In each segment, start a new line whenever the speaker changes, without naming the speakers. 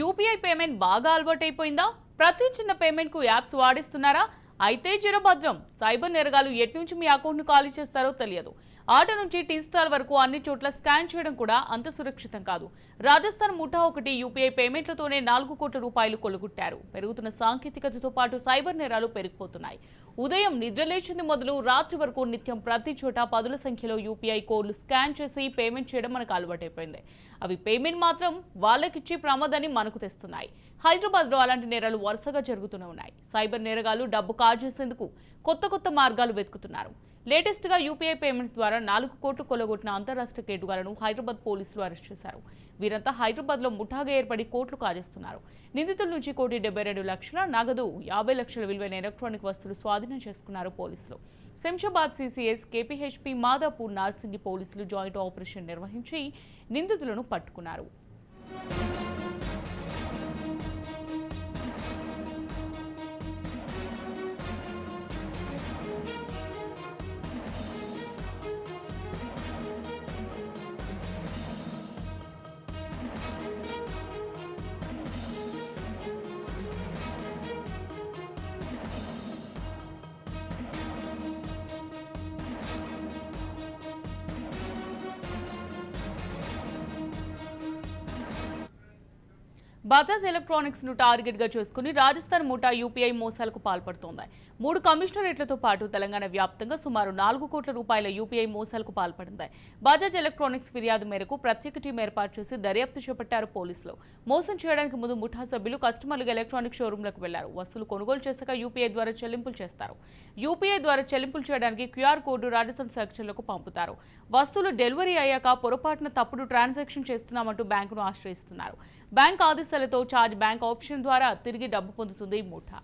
UPI payment బాగా అలవాటైపోయిందా? ప్రతి చిన్న పేమెంట్ కు యాప్స్ వాడిస్తున్నారా? అయితే జరభద్రం. సైబర్ నేరగాలు ఎట్నుంచి మీ అకౌంట్ను ఖాళీ చేస్తారో తెలియదు. ఆట నుంచి టీ స్టాల్ వరకు అన్ని చోట్ల స్కాన్ చేయడం కూడా అంత సురక్షితం కాదు. రాజస్థాన్ ముఠా ఒకటి యూపీఐ పేమెంట్లతోనే 4 కోట్ల రూపాయలు కొల్లగొట్టారు. పెరుగుతున్న సాంకేతికతతో పాటు సైబర్ నేరాలు పెరిగిపోతున్నాయి. ఉదయం నిద్రలేచింది మొదలు రాత్రి వరకు నిత్యం ప్రతి చోట పదుల సంఖ్యలో యూపీఐ కోడ్లు స్కాన్ చేసి పేమెంట్ చేయడం మనకు అలవాటైపోయింది. అవి పేమెంట్ మాత్రం వాళ్ళకిచ్చే ప్రమాదాన్ని మనకు తెస్తున్నాయి. హైదరాబాద్లో అలాంటి నేరాలు వరుసగా జరుగుతూనే ఉన్నాయి. సైబర్ నేరగాలు డబ్బు కాజేసేందుకు కొత్త మార్గాలు వెతుకుతున్నారు. లేటెస్ట్ గా యూపీఐ పేమెంట్స్ ద్వారా 4 కోట్లు కొల్లగొట్టిన అంతర్రాష్ట్ర కేటుగాలను హైదరాబాద్ పోలీసులు అరెస్ట్ చేశారు. వీరంతా హైదరాబాద్ లో ముఠాగా ఏర్పడి కోట్లు కాజేస్తున్నారు. నిందితుల నుంచి 1,72,00,000 నగదు, 50 లక్షల విలువైన ఎలక్ట్రానిక్ వస్తువులు స్వాధీనం చేసుకున్నారు పోలీసులు. శంషాబాద్ సీసీఎస్, కేపీహెచ్పీ, మాదాపూర్, నార్సింగి పోలీసులు జాయింట్ ఆపరేషన్ నిర్వహించి నిందితులను పట్టుకున్నారు. బజాజ్ ఎలక్ట్రానిక్స్ ను టార్గెట్ గా చేసుకుని రాజస్థాన్ ముఠా యూపీఐ మోసాలకు పాల్పడుతోంది. 3 కమిషనరేట్లతో పాటు తెలంగాణ వ్యాప్తంగా సుమారు 4 కోట్ల రూపాయల యూపీఐ మోసాలకు పాల్పడింది. బజాజ్ ఎలక్ట్రానిక్స్ ఫిర్యాదు మేరకు ప్రత్యేక టీం ఏర్పాటు చేసి దర్యాప్తు చేపట్టారు పోలీసులు. మోసం చేయడానికి ముందు ముఠా సభ్యులు కస్టమర్లుగా ఎలక్ట్రానిక్ షోరూంలకు వెళ్లారు. వస్తువులు కొనుగోలు చేశాక యూపీఐ ద్వారా చెల్లింపులు చేస్తారు. యూపీఐ ద్వారా చెల్లింపులు చేయడానికి క్యూఆర్ కోడ్ రాజస్థాన్ సెక్షన్లకు పంపుతారు. వస్తువులు డెలివరీ అయ్యాక పొరపాటున తప్పుడు ట్రాన్సాక్షన్ చేస్తున్నామంటూ బ్యాంకును ఆశ్రయిస్తున్నారు. బ్యాంక్ ఆదేశాలతో చార్జ్ బ్యాంక్ ఆప్షన్ ద్వారా తిరిగి డబ్బు పొందుతుంది ముఠా.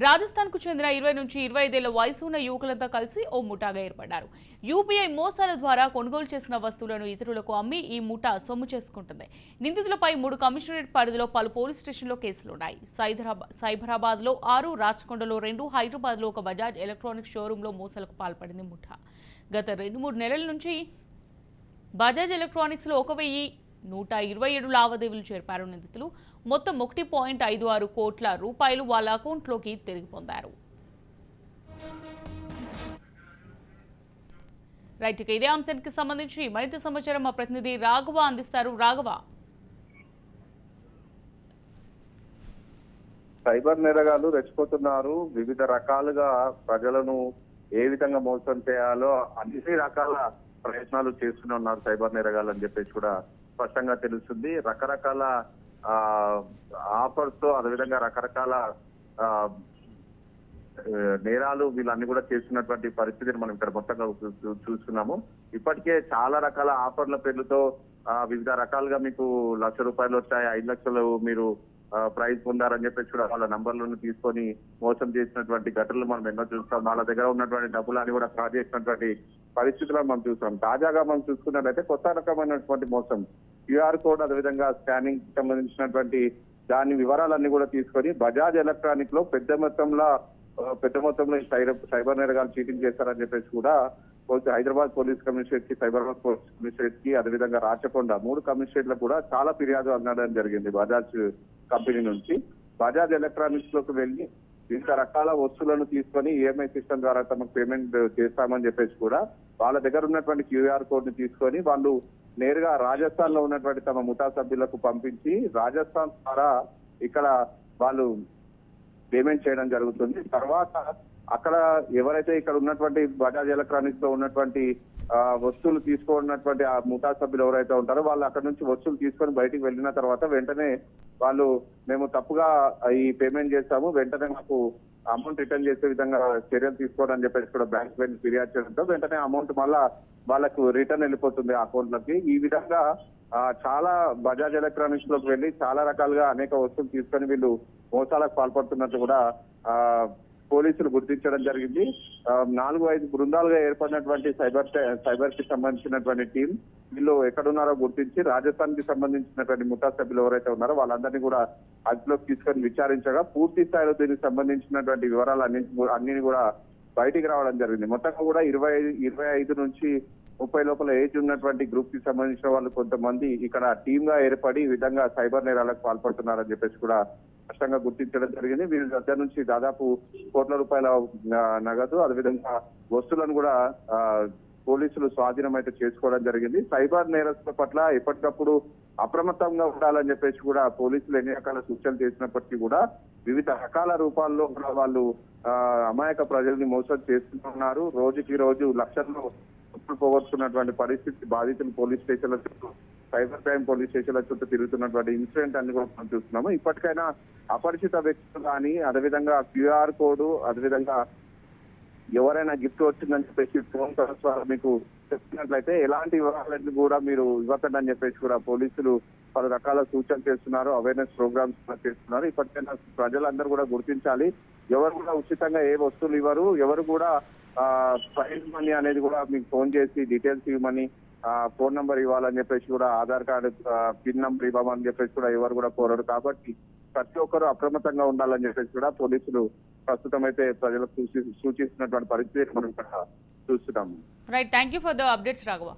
రాజస్థాన్ కు చెందిన 20 నుంచి 25 ఏళ్ల వయసు ఉన్న యువకులంతా కలిసి ఓ ముఠాగా ఏర్పడ్డారు. యూపీఐ మోసాల ద్వారా కొనుగోలు చేసిన వస్తువులను ఇతరులకు అమ్మి ఈ ముఠా సొమ్ము చేసుకుంటుంది. నిందితులపై 3 కమిషనరేట్ పరిధిలో పలు పోలీస్ స్టేషన్లో కేసులున్నాయి. సైబరాబాద్ లో 6, రాచకొండలో 2, హైదరాబాద్ లో ఒక బజాజ్ ఎలక్ట్రానిక్ షోరూమ్ లో మోసాలకు పాల్పడింది ముఠా. గత 2-3 నెలల నుంచి బజాజ్ ఎలక్ట్రానిక్స్ లో 1,127 లావాదేవీలు చేర్పారు నిందితులు. మొత్తం 1.56 కోట్ల రూపాయలు వాళ్ళ అకౌంట్లోకి తిరిగి పొందారు. రైట్, ఇదే అంశానికి సంబంధించి మరింత సమాచారం మా ప్రతినిధి రాఘవ అందిస్తారు. రాఘవ,
సైబర్ నేరగాలు రెచ్చిపోతున్నారు. వివిధ రకాలుగా ప్రజలను ఏ విధంగా మోసం చేయాలో అన్ని రకాల ప్రయత్నాలు చేస్తూనే ఉన్నారు సైబర్ నేరగాలు అని చెప్పేసి కూడా స్పష్టంగా తెలుస్తుంది. రకరకాల ఆఫర్స్ తో అదేవిధంగా రకరకాల నేరాలు వీళ్ళన్ని కూడా చేస్తున్నటువంటి పరిస్థితిని మనం ఇక్కడ మొత్తంగా చూస్తున్నాము. ఇప్పటికే చాలా రకాల ఆఫర్ల పేర్లతో వివిధ రకాలుగా మీకు ₹1,00,000 వచ్చాయి, 5 లక్షలు మీరు ప్రైజ్ పొందారని చెప్పేసి కూడా వాళ్ళ నంబర్లను తీసుకొని మోసం చేసినటువంటి ఘటనలు మనం ఎన్నో చూస్తాం. వాళ్ళ దగ్గర ఉన్నటువంటి డబ్బులని కూడా డ్రా చేసినటువంటి పరిస్థితులను మనం చూస్తాం. తాజాగా మనం చూసుకున్నట్లయితే కొత్త రకమైనటువంటి మోసం, క్యూఆర్ కోడ్ అదేవిధంగా స్కానింగ్ సంబంధించినటువంటి దాని వివరాలన్నీ కూడా తీసుకొని బజాజ్ ఎలక్ట్రానిక్ లో పెద్ద మొత్తంలో సైబర్ నేరగాలు చీటింగ్ చేస్తారని చెప్పేసి కూడా హైదరాబాద్ పోలీస్ కమిషనరేట్ కి, సైబరాబాద్ పోలీస్ కమిషనరేట్ కి, అదేవిధంగా రాచకొండ 3 కమిషనరేట్లకు కూడా చాలా ఫిర్యాదు అందడం జరిగింది. బజాజ్ కంపెనీ నుంచి బజాజ్ ఎలక్ట్రానిక్స్ లోకి వెళ్లి వివిధ రకాల వస్తువులను తీసుకొని ఈఎంఐ సిస్టమ్ ద్వారా తమకు పేమెంట్ చేస్తామని చెప్పేసి కూడా వాళ్ళ దగ్గర ఉన్నటువంటి క్యూఆర్ కోడ్ ని తీసుకొని వాళ్ళు నేరుగా రాజస్థాన్ లో ఉన్నటువంటి తమ ముఠా సభ్యులకు పంపించి రాజస్థాన్ ద్వారా ఇక్కడ వాళ్ళు పేమెంట్ చేయడం జరుగుతుంది. తర్వాత అక్కడ ఎవరైతే ఇక్కడ ఉన్నటువంటి బజాజ్ ఎలక్ట్రానిక్స్ లో ఉన్నటువంటి వస్తువులు తీసుకున్నటువంటి ఆ ముఠా సభ్యులు ఎవరైతే ఉంటారో వాళ్ళు అక్కడ నుంచి వస్తువులు తీసుకొని బయటికి వెళ్ళిన తర్వాత వెంటనే వాళ్ళు మేము తప్పుగా ఈ పేమెంట్ చేస్తాము, వెంటనే మాకు అమౌంట్ రిటర్న్ చేసే విధంగా చర్యలు తీసుకోవడం అని చెప్పేసి కూడా బ్యాంక్ వెళ్ళి ఫిర్యాదు చేయడంతో వెంటనే అమౌంట్ మళ్ళా వాళ్ళకు రిటర్న్ వెళ్ళిపోతుంది ఆ అకౌంట్లకి. ఈ విధంగా చాలా బజాజ్ ఎలక్ట్రానిక్స్ లోకి వెళ్ళి చాలా రకాలుగా అనేక వస్తువులు తీసుకొని వీళ్ళు మోసాలకు పాల్పడుతున్నట్టు కూడా పోలీసులు గుర్తించడం జరిగింది. 4-5 బృందాలుగా ఏర్పడినటువంటి సైబర్ కి సంబంధించినటువంటి టీం వీళ్ళు ఎక్కడున్నారో గుర్తించి రాజస్థాన్ కి సంబంధించినటువంటి ముఠా సభ్యులు ఎవరైతే ఉన్నారో వాళ్ళందరినీ కూడా అదుపులోకి తీసుకొని విచారించగా పూర్తి స్థాయిలో దీనికి సంబంధించినటువంటి వివరాలు అన్నింటినీ కూడా బయటికి రావడం జరిగింది. మొత్తంగా కూడా 25 నుంచి 30 లోపల ఏజ్ ఉన్నటువంటి గ్రూప్ కి సంబంధించిన వాళ్ళు కొంతమంది ఇక్కడ టీమ్ గా ఏర్పడి ఈ విధంగా సైబర్ నేరాలకు పాల్పడుతున్నారని చెప్పేసి కూడా స్పష్టంగా గుర్తించడం జరిగింది. వీరి దగ్గర నుంచి దాదాపు కోట్ల రూపాయల నగదు అదేవిధంగా వస్తువులను కూడా పోలీసులు స్వాధీనం అయితే చేసుకోవడం జరిగింది. సైబర్ నేరస్తుల పట్ల ఎప్పటికప్పుడు అప్రమత్తంగా ఉండాలని చెప్పేసి కూడా పోలీసులు ఎన్ని రకాల సూచనలు చేసినప్పటికీ కూడా వివిధ రకాల రూపాల్లో కూడా వాళ్ళు అమాయక ప్రజల్ని మోసం చేస్తున్నారు. రోజుకి రోజు లక్షల్లో పోగొట్టుకున్నటువంటి పరిస్థితి బాధితులు పోలీస్ స్టేషన్ల చుట్టూ సైబర్ క్రైమ్ పోలీస్ స్టేషన్ల చుట్టూ తిరుగుతున్నటువంటి ఇన్సిడెంట్ అన్ని కూడా మనం చూస్తున్నాము. ఇప్పటికైనా అపరిచిత వ్యక్తులు కానీ అదేవిధంగా QR కోడ్ అదేవిధంగా ఎవరైనా గిఫ్ట్ వచ్చిందని చెప్పేసి ఫోన్ కాల్స్ ద్వారా మీకు చెప్పినట్లయితే ఎలాంటి వివరాలన్నీ కూడా మీరు ఇవ్వకండి అని చెప్పేసి కూడా పోలీసులు పలు రకాల సూచనలు చేస్తున్నారు, అవేర్నెస్ ప్రోగ్రామ్స్ చేస్తున్నారు. ఇప్పటికైనా ప్రజలందరూ కూడా గుర్తించాలి. ఎవరు కూడా ఉచితంగా ఏ వస్తువులు ఇవ్వరు, ఎవరు కూడా ప్రైజ్ మనీ అనేది కూడా మీకు ఫోన్ చేసి డీటెయిల్స్ ఇవ్వమని ఫోన్ నంబర్ ఇవ్వాలని చెప్పేసి కూడా ఆధార్ కార్డు పిన్ నంబర్ ఇవ్వమని చెప్పేసి కూడా ఎవరు కూడా కోరరు. కాబట్టి ప్రతి ఒక్కరు అప్రమత్తంగా ఉండాలని చెప్పేసి కూడా పోలీసులు ప్రస్తుతం అయితే ప్రజలకు సూచిస్తున్నటువంటి పరిస్థితి మనం ఇక్కడ చూస్తున్నాము.
Right, thank you for the updates Raghava.